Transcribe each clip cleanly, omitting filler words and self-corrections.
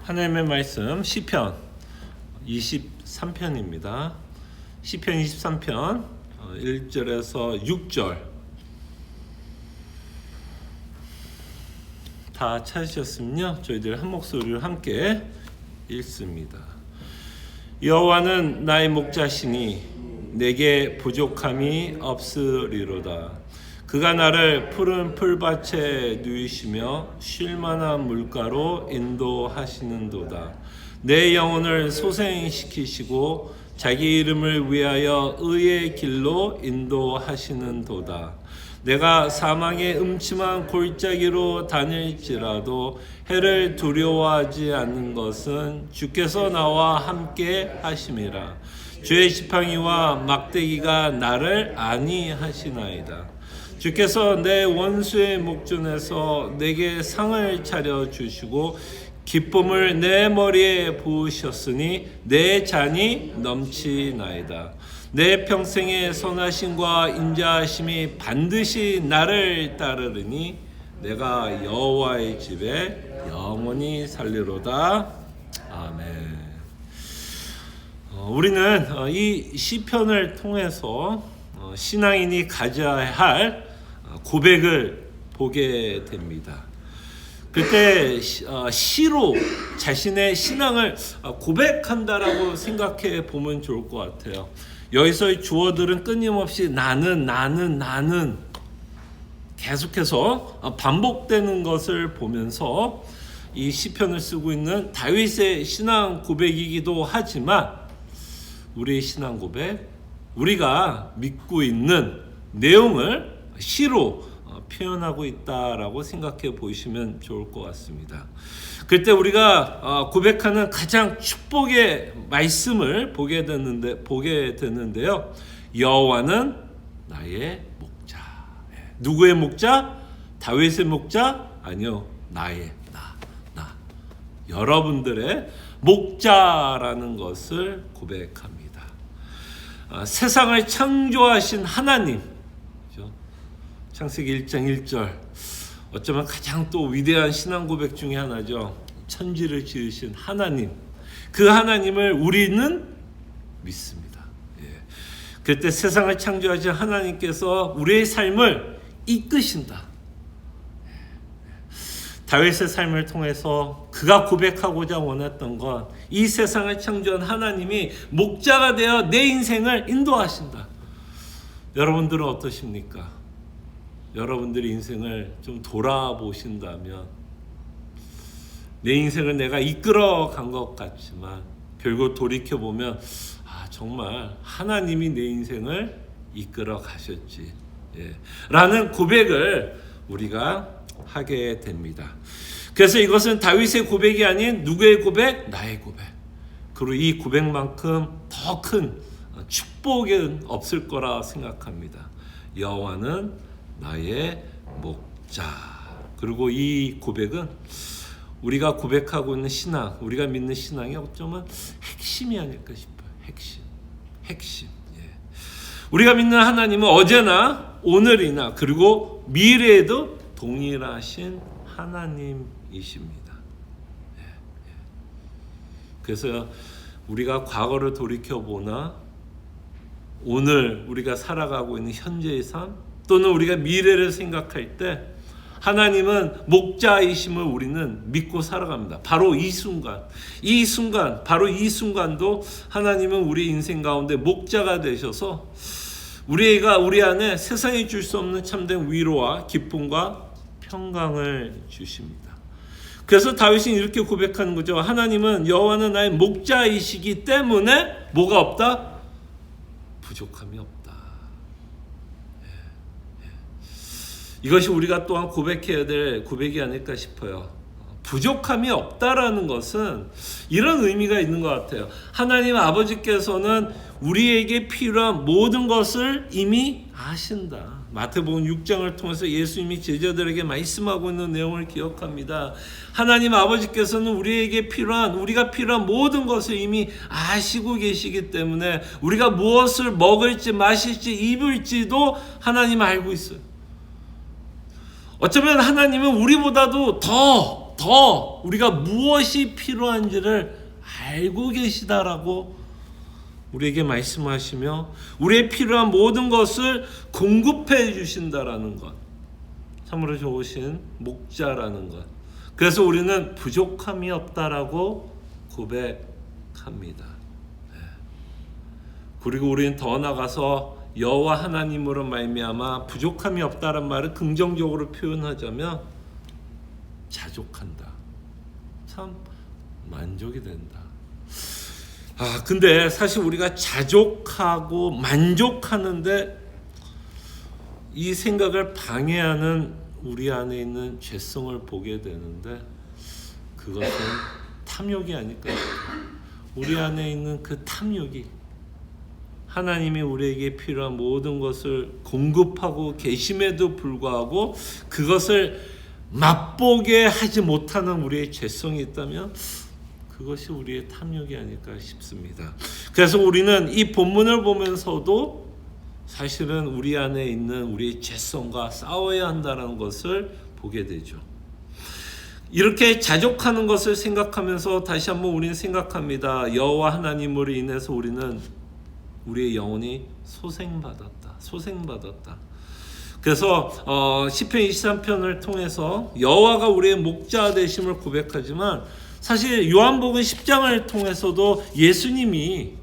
하나님의 말씀 시편 23편입니다. 시편 23편 1절에서 6절 다 찾으셨으면요, 저희들 한 목소리로 함께 읽습니다. 여호와는 나의 목자시니 내게 부족함이 없으리로다. 그가 나를 푸른 풀밭에 누이시며 쉴만한 물가로 인도하시는도다. 내 영혼을 소생시키시고 자기 이름을 위하여 의의 길로 인도하시는도다. 내가 사망의 음침한 골짜기로 다닐지라도 해를 두려워하지 않는 것은 주께서 나와 함께 하심이라. 주의 지팡이와 막대기가 나를 안위하시나이다. 주께서 내 원수의 목전에서 내게 상을 차려주시고 기쁨을 내 머리에 부으셨으니 내 잔이 넘치나이다. 내 평생의 선하심과 인자하심이 반드시 나를 따르리니 내가 여호와의 집에 영원히 살리로다. 아멘. 우리는 이 시편을 통해서 신앙인이 가져야 할 고백을 보게 됩니다. 그때 시로 자신의 신앙을 고백한다라고 생각해 보면 좋을 것 같아요. 여기서의 주어들은 끊임없이 나는 계속해서 반복되는 것을 보면서 이 시편을 쓰고 있는 다윗의 신앙 고백이기도 하지만 우리의 신앙 고백, 우리가 믿고 있는 내용을 시로 표현하고 있다라고 생각해 보시면 좋을 것 같습니다. 그때 우리가 고백하는 가장 축복의 말씀을 보게 되는데요. 여호와는 나의 목자. 누구의 목자? 다윗의 목자? 아니요, 나의 나. 여러분들의 목자라는 것을 고백합니다. 세상을 창조하신 하나님, 창세기 1장 1절, 어쩌면 가장 또 위대한 신앙 고백 중에 하나죠. 천지를 지으신 하나님, 그 하나님을 우리는 믿습니다. 그때 세상을 창조하신 하나님께서 우리의 삶을 이끄신다. 다윗의 삶을 통해서 그가 고백하고자 원했던 건 이 세상을 창조한 하나님이 목자가 되어 내 인생을 인도하신다. 여러분들은 어떠십니까? 여러분들의 인생을 좀 돌아보신다면 내 인생을 내가 이끌어 간 것 같지만 결국 돌이켜보면 정말 하나님이 내 인생을 이끌어 가셨지 라는 고백을 우리가 하게 됩니다. 그래서 이것은 다윗의 고백이 아닌 누구의 고백? 나의 고백. 그리고 이 고백만큼 더 큰 축복은 없을 거라 생각합니다. 여호와는 나의 목자. 그리고 이 고백은 우리가 고백하고 있는 신앙, 우리가 믿는 신앙의 어쩌면 핵심이 아닐까 싶어요. 핵심. 우리가 믿는 하나님은 어제나 오늘이나 그리고 미래에도 동일하신 하나님이십니다. 그래서 우리가 과거를 돌이켜보나 오늘 우리가 살아가고 있는 현재의 삶 또는 우리가 미래를 생각할 때 하나님은 목자이심을 우리는 믿고 살아갑니다. 바로 이 순간, 바로 이 순간도 하나님은 우리 인생 가운데 목자가 되셔서 우리 안에 세상이 줄 수 없는 참된 위로와 기쁨과 평강을 주십니다. 그래서 다윗이 이렇게 고백하는 거죠. 하나님은 여호와는 나의 목자이시기 때문에 뭐가 없다? 부족함이 없다. 이것이 우리가 또한 고백해야 될 고백이 아닐까 싶어요. 부족함이 없다라는 것은 이런 의미가 있는 것 같아요. 하나님 아버지께서는 우리에게 필요한 모든 것을 이미 아신다. 마태복음 6장을 통해서 예수님이 제자들에게 말씀하고 있는 내용을 기억합니다. 하나님 아버지께서는 우리가 필요한 모든 것을 이미 아시고 계시기 때문에 우리가 무엇을 먹을지 마실지 입을지도 하나님 알고 있어요. 어쩌면 하나님은 우리보다도 더 더 우리가 무엇이 필요한지를 알고 계시다라고 우리에게 말씀하시며 우리의 필요한 모든 것을 공급해 주신다라는 것. 참으로 좋으신 목자라는 것. 그래서 우리는 부족함이 없다라고 고백합니다. 그리고 우리는 더 나가서 여호와 하나님으로 말미암아 부족함이 없다는 말을 긍정적으로 표현하자면 자족한다. 참 만족이 된다. 근데 사실 우리가 자족하고 만족하는데 이 생각을 방해하는 우리 안에 있는 죄성을 보게 되는데 그것은 탐욕이 아닐까 싶어요. 우리 안에 있는 그 탐욕이 하나님이 우리에게 필요한 모든 것을 공급하고 계심에도 불구하고 그것을 맛보게 하지 못하는 우리의 죄성이 있다면 그것이 우리의 탐욕이 아닐까 싶습니다. 그래서 우리는 이 본문을 보면서도 사실은 우리 안에 있는 우리의 죄성과 싸워야 한다는 것을 보게 되죠. 이렇게 자족하는 것을 생각하면서 다시 한번 우리는 생각합니다. 여호와 하나님으로 인해서 우리는 우리의 영혼이 소생받았다. 그래서 시편 23편을 통해서 여호와가 우리의 목자 되심을 고백하지만 사실 요한복음 10장을 통해서도 예수님이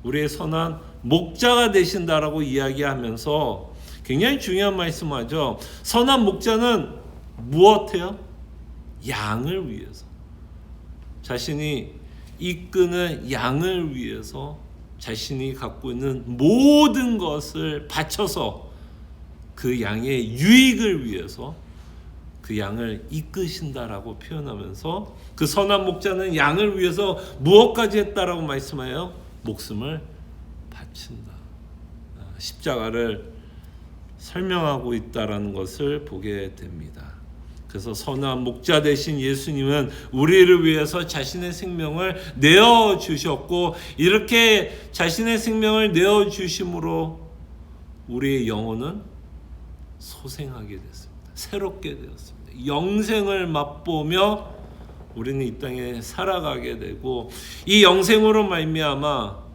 우리의 선한 목자가 되신다라고 이야기하면서 굉장히 중요한 말씀하죠. 선한 목자는 무엇해요? 양을 위해서, 자신이 이끄는 양을 위해서 자신이 갖고 있는 모든 것을 바쳐서 그 양의 유익을 위해서 그 양을 이끄신다라고 표현하면서 그 선한 목자는 양을 위해서 무엇까지 했다라고 말씀해요? 목숨을 바친다. 십자가를 설명하고 있다라는 것을 보게 됩니다. 그래서 선한 목자 되신 예수님은 우리를 위해서 자신의 생명을 내어주셨고 이렇게 자신의 생명을 내어주심으로 우리의 영혼은 소생하게 됐습니다. 새롭게 되었습니다. 영생을 맛보며 우리는 이 땅에 살아가게 되고 이 영생으로 말미암아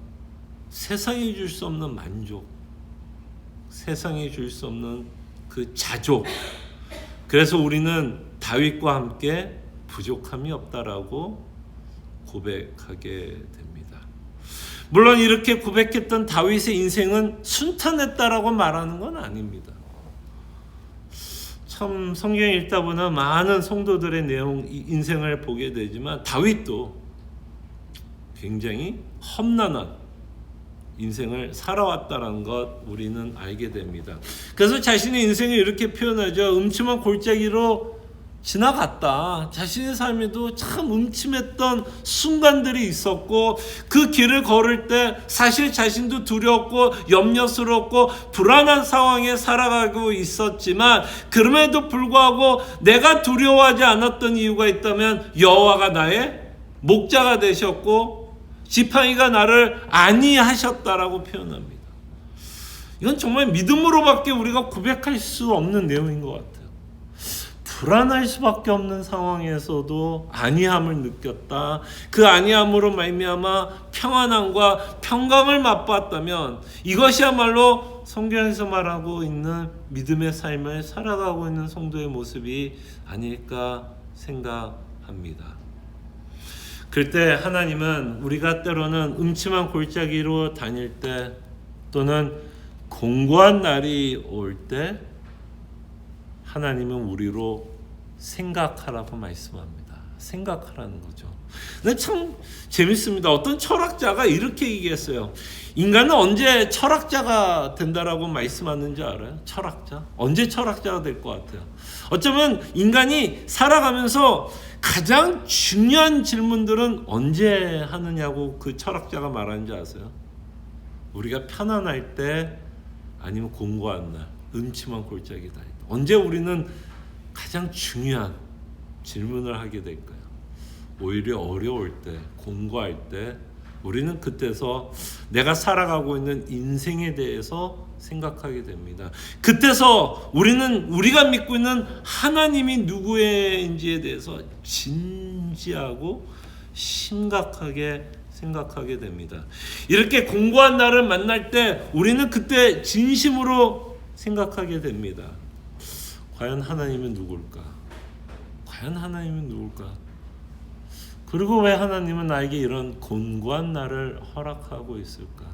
세상이 줄 수 없는 만족, 세상이 줄 수 없는 그 자족, 그래서 우리는 다윗과 함께 부족함이 없다라고 고백하게 됩니다. 물론 이렇게 고백했던 다윗의 인생은 순탄했다라고 말하는 건 아닙니다. 참 성경 읽다 보면 많은 성도들의 인생을 보게 되지만 다윗도 굉장히 험난한 인생을 살아왔다는 것 우리는 알게 됩니다. 그래서 자신의 인생을 이렇게 표현하죠. 음침한 골짜기로 지나갔다. 자신의 삶에도 참 음침했던 순간들이 있었고 그 길을 걸을 때 사실 자신도 두렵고 염려스럽고 불안한 상황에 살아가고 있었지만 그럼에도 불구하고 내가 두려워하지 않았던 이유가 있다면 여호와가 나의 목자가 되셨고 지팡이가 나를 안위하셨다라고 표현합니다. 이건 정말 믿음으로밖에 우리가 고백할 수 없는 내용인 것 같아요. 불안할 수밖에 없는 상황에서도 안위함을 느꼈다. 그 안위함으로 말미암아 평안함과 평강을 맛봤다면 이것이야말로 성경에서 말하고 있는 믿음의 삶을 살아가고 있는 성도의 모습이 아닐까 생각합니다. 그럴 때 하나님은 우리가 때로는 음침한 골짜기로 다닐 때 또는 공고한 날이 올 때 하나님은 우리로 생각하라고 말씀합니다. 생각하라는 거죠. 근데 참 재밌습니다. 어떤 철학자가 이렇게 얘기했어요. 인간은 언제 철학자가 된다라고 말씀하는지 알아요? 철학자? 언제 철학자가 될 것 같아요? 어쩌면 인간이 살아가면서 가장 중요한 질문들은 언제 하느냐고 그 철학자가 말하는지 아세요? 우리가 편안할 때 아니면 공고한 날, 음침한 골짜기다. 언제 우리는 가장 중요한 질문을 하게 될까요? 오히려 어려울 때, 공고할 때 우리는 그때서 내가 살아가고 있는 인생에 대해서 생각하게 됩니다. 그때서 우리는 우리가 믿고 있는 하나님이 누구인지에 대해서 진지하고 심각하게 생각하게 됩니다. 이렇게 공고한 날을 만날 때 우리는 그때 진심으로 생각하게 됩니다. 과연 하나님은 누굴까? 과연 하나님은 누굴까? 그리고 왜 하나님은 나에게 이런 곤고한 날을 허락하고 있을까?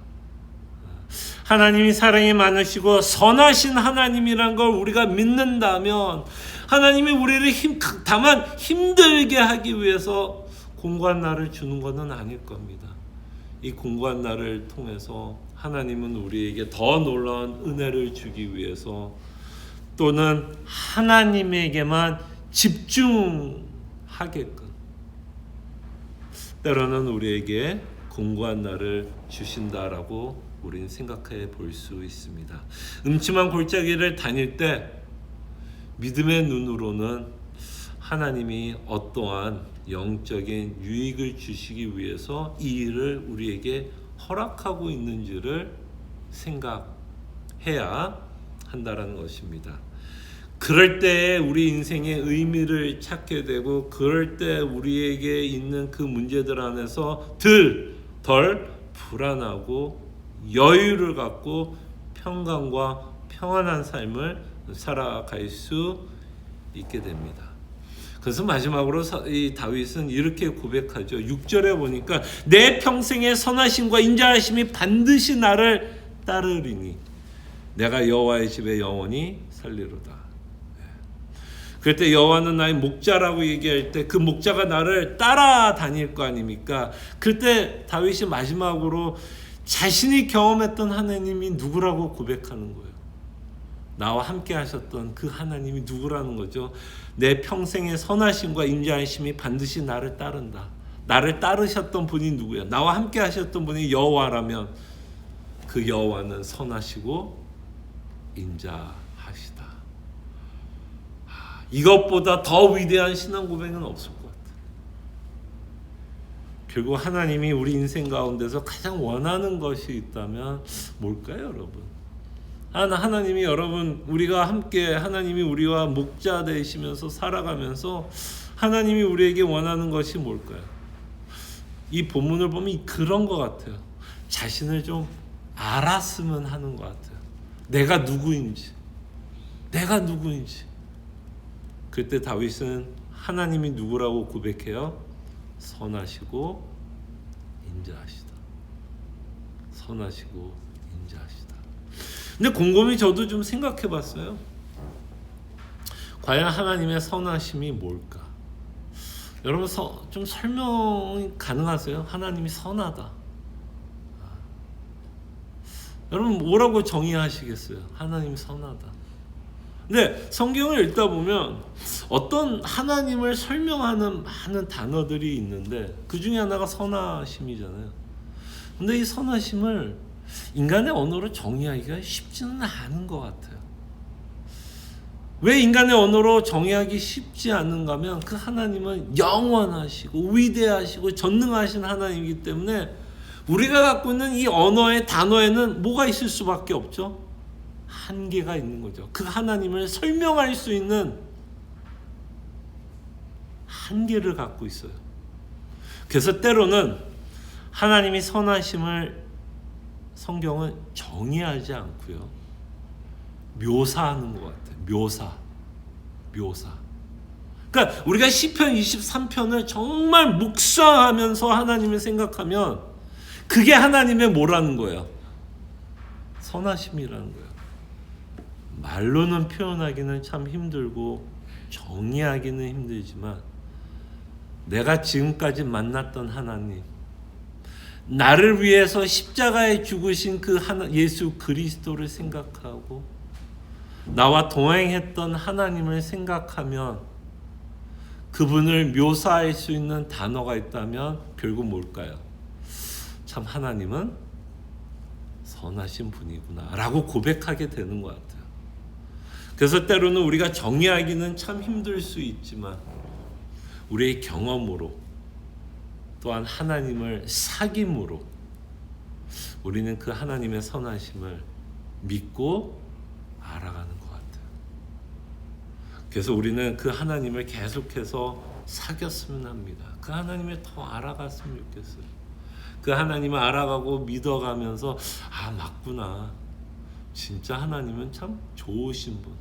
하나님이 사랑이 많으시고 선하신 하나님이란 걸 우리가 믿는다면 하나님이 우리를 다만 힘들게 하기 위해서 곤고한 날을 주는 것은 아닐 겁니다. 이 곤고한 날을 통해서 하나님은 우리에게 더 놀라운 은혜를 주기 위해서 또는 하나님에게만 집중하게끔 때로는 우리에게 곤고한 날을 주신다라고 우리는 생각해 볼 수 있습니다. 음침한 골짜기를 다닐 때 믿음의 눈으로는 하나님이 어떠한 영적인 유익을 주시기 위해서 이 일을 우리에게 허락하고 있는지를 생각해야 한다는 것입니다. 그럴 때 우리 인생의 의미를 찾게 되고 그럴 때 우리에게 있는 그 문제들 안에서 덜 불안하고 여유를 갖고 평강과 평안한 삶을 살아갈 수 있게 됩니다. 그래서 마지막으로 이 다윗은 이렇게 고백하죠. 6절에 보니까 내 평생의 선하심과 인자하심이 반드시 나를 따르리니 내가 여호와의 집에 영원히 살리로다. 그럴 때 여호와는 나의 목자라고 얘기할 때 그 목자가 나를 따라다닐 거 아닙니까? 그때 다윗이 마지막으로 자신이 경험했던 하나님이 누구라고 고백하는 거예요. 나와 함께 하셨던 그 하나님이 누구라는 거죠. 내 평생의 선하심과 인자하심이 반드시 나를 따른다. 나를 따르셨던 분이 누구야? 나와 함께 하셨던 분이 여호와라면 그 여호와는 선하시고 인자하시다. 이것보다 더 위대한 신앙 고백은 없을 것 같아요. 결국 하나님이 우리 인생 가운데서 가장 원하는 것이 있다면 뭘까요, 여러분? 하나님이 여러분 우리가 함께 하나님이 우리와 목자 되시면서 살아가면서 하나님이 우리에게 원하는 것이 뭘까요? 이 본문을 보면 그런 것 같아요. 자신을 좀 알았으면 하는 것 같아요. 내가 누구인지. 그때 다윗은 하나님이 누구라고 고백해요? 선하시고 인자하시다. 선하시고 인자하시다. 근데 곰곰이 저도 좀 생각해 봤어요. 과연 하나님의 선하심이 뭘까? 여러분 좀 설명이 가능하세요? 하나님이 선하다. 여러분 뭐라고 정의하시겠어요? 하나님이 선하다. 근데 성경을 읽다 보면 어떤 하나님을 설명하는 많은 단어들이 있는데 그 중에 하나가 선하심이잖아요. 근데 이 선하심을 인간의 언어로 정의하기가 쉽지는 않은 것 같아요. 왜 인간의 언어로 정의하기 쉽지 않은가 하면 그 하나님은 영원하시고 위대하시고 전능하신 하나님이기 때문에 우리가 갖고 있는 이 언어의 단어에는 뭐가 있을 수밖에 없죠? 한계가 있는 거죠. 그 하나님을 설명할 수 있는 한계를 갖고 있어요. 그래서 때로는 하나님이 선하심을 성경은 정의하지 않고요. 묘사하는 것 같아요. 묘사. 그러니까 우리가 시편 23편을 정말 묵상하면서 하나님을 생각하면 그게 하나님의 뭐라는 거예요? 선하심이라는 거예요. 말로는 표현하기는 참 힘들고 정의하기는 힘들지만 내가 지금까지 만났던 하나님, 나를 위해서 십자가에 죽으신 그 예수 그리스도를 생각하고 나와 동행했던 하나님을 생각하면 그분을 묘사할 수 있는 단어가 있다면 결국 뭘까요? 참 하나님은 선하신 분이구나 라고 고백하게 되는 것 같아요. 그래서 때로는 우리가 정의하기는 참 힘들 수 있지만 우리의 경험으로 또한 하나님을 사귐으로 우리는 그 하나님의 선하심을 믿고 알아가는 것 같아요. 그래서 우리는 그 하나님을 계속해서 사귀었으면 합니다. 그 하나님을 더 알아갔으면 좋겠어요. 그 하나님을 알아가고 믿어가면서 아, 맞구나. 진짜 하나님은 참 좋으신 분.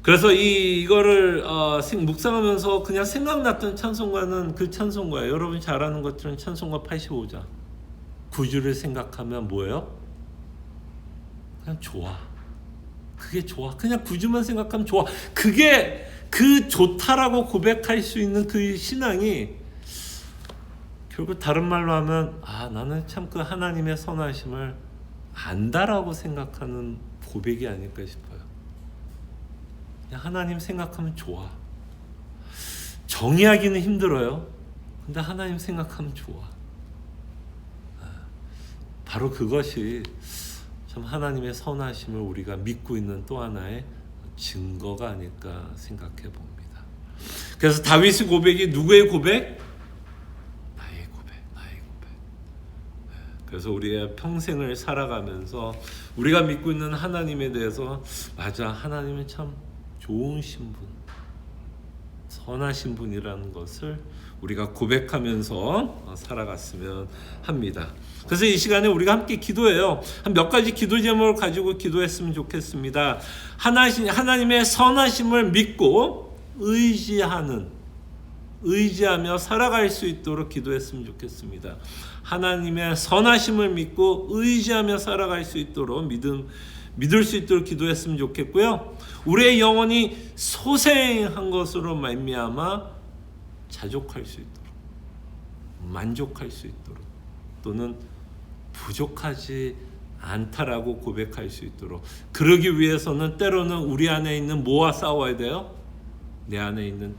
그래서 이거를 묵상하면서 그냥 생각났던 찬송가는 그 찬송가예요. 여러분이 잘 아는 것처럼 찬송가 85장. 구주를 생각하면 뭐예요? 그냥 좋아. 그게 좋아. 그냥 구주만 생각하면 좋아. 그게 그 좋다라고 고백할 수 있는 그 신앙이 결국 다른 말로 하면 아, 나는 참 그 하나님의 선하심을 안다라고 생각하는 고백이 아닐까 싶어요. 그냥 하나님 생각하면 좋아. 정의하기는 힘들어요. 근데 하나님 생각하면 좋아. 바로 그것이 참 하나님의 선하심을 우리가 믿고 있는 또 하나의 증거가 아닐까 생각해 봅니다. 그래서 다윗의 고백이 누구의 고백? 나의 고백. 그래서 우리의 평생을 살아가면서 우리가 믿고 있는 하나님에 대해서 맞아, 하나님은 참 좋으신 분, 선하신 분이라는 것을 우리가 고백하면서 살아갔으면 합니다. 그래서 이 시간에 우리가 함께 기도해요. 한 몇 가지 기도 제목을 가지고 기도했으면 좋겠습니다. 하나님의 선하심을 믿고 의지하며 살아갈 수 있도록 기도했으면 좋겠습니다. 하나님의 선하심을 믿고 의지하며 살아갈 수 있도록 믿을 수 있도록 기도했으면 좋겠고요. 우리의 영혼이 소생한 것으로 말미암아 자족할 수 있도록, 만족할 수 있도록, 또는 부족하지 않다라고 고백할 수 있도록, 그러기 위해서는 때로는 우리 안에 있는 뭐와 싸워야 돼요? 내 안에 있는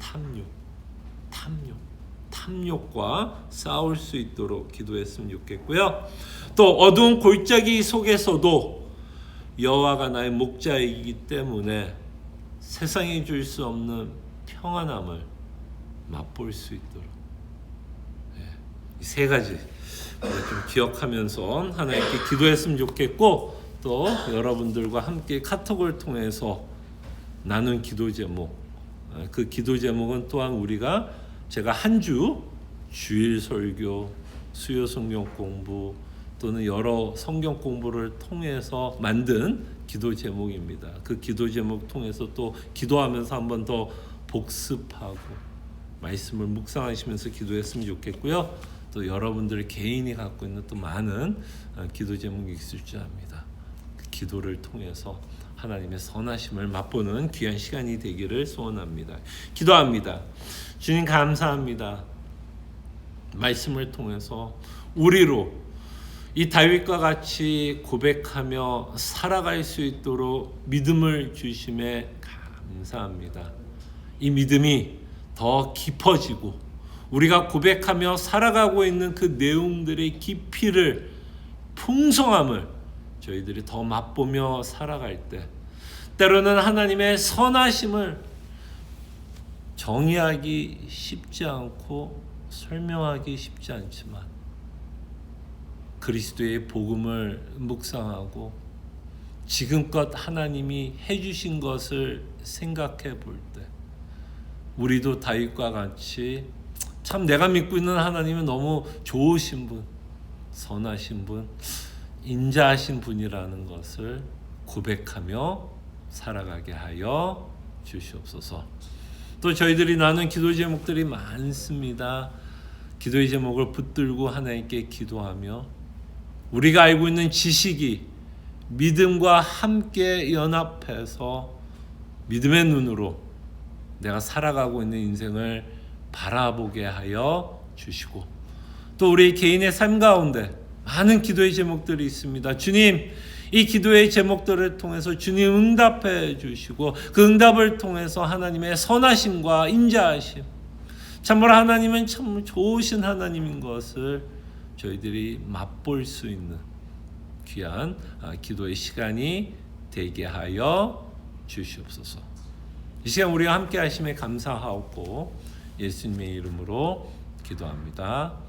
탐욕과 싸울 수 있도록 기도했으면 좋겠고요. 또 어두운 골짜기 속에서도 여호와가 나의 목자이기 때문에 세상이 줄 수 없는 평안함을 맛볼 수 있도록, 이 세 가지 좀 기억하면서 하나님께 기도했으면 좋겠고, 또 여러분들과 함께 카톡을 통해서 나눈 기도 제목, 그 기도 제목은 또한 제가 한 주 주일 설교, 수요 성경 공부 또는 여러 성경 공부를 통해서 만든 기도 제목입니다. 그 기도 제목 통해서 또 기도하면서 한번 더 복습하고 말씀을 묵상하시면서 기도했으면 좋겠고요. 또 여러분들 개인이 갖고 있는 또 많은 기도 제목이 있을 줄 압니다. 그 기도를 통해서 하나님의 선하심을 맛보는 귀한 시간이 되기를 소원합니다. 기도합니다. 주님 감사합니다. 말씀을 통해서 우리로 이 다윗과 같이 고백하며 살아갈 수 있도록 믿음을 주심에 감사합니다. 이 믿음이 더 깊어지고 우리가 고백하며 살아가고 있는 그 내용들의 깊이를, 풍성함을 저희들이 더 맛보며 살아갈 때 때로는 하나님의 선하심을 정의하기 쉽지 않고 설명하기 쉽지 않지만 그리스도의 복음을 묵상하고 지금껏 하나님이 해주신 것을 생각해 볼 때 우리도 다윗과 같이 참 내가 믿고 있는 하나님은 너무 좋으신 분, 선하신 분, 인자하신 분이라는 것을 고백하며 살아가게 하여 주시옵소서. 또 저희들이 나눈 기도 제목들이 많습니다. 기도의 제목을 붙들고 하나님께 기도하며 우리가 알고 있는 지식이 믿음과 함께 연합해서 믿음의 눈으로 내가 살아가고 있는 인생을 바라보게 하여 주시고, 또 우리 개인의 삶 가운데 많은 기도의 제목들이 있습니다. 주님, 이 기도의 제목들을 통해서 주님 응답해 주시고 그 응답을 통해서 하나님의 선하심과 인자하심, 참으로 하나님은 참 좋으신 하나님인 것을 저희들이 맛볼 수 있는 귀한 기도의 시간이 되게 하여 주시옵소서. 이 시간 우리가 함께 하심에 감사하고 예수님의 이름으로 기도합니다.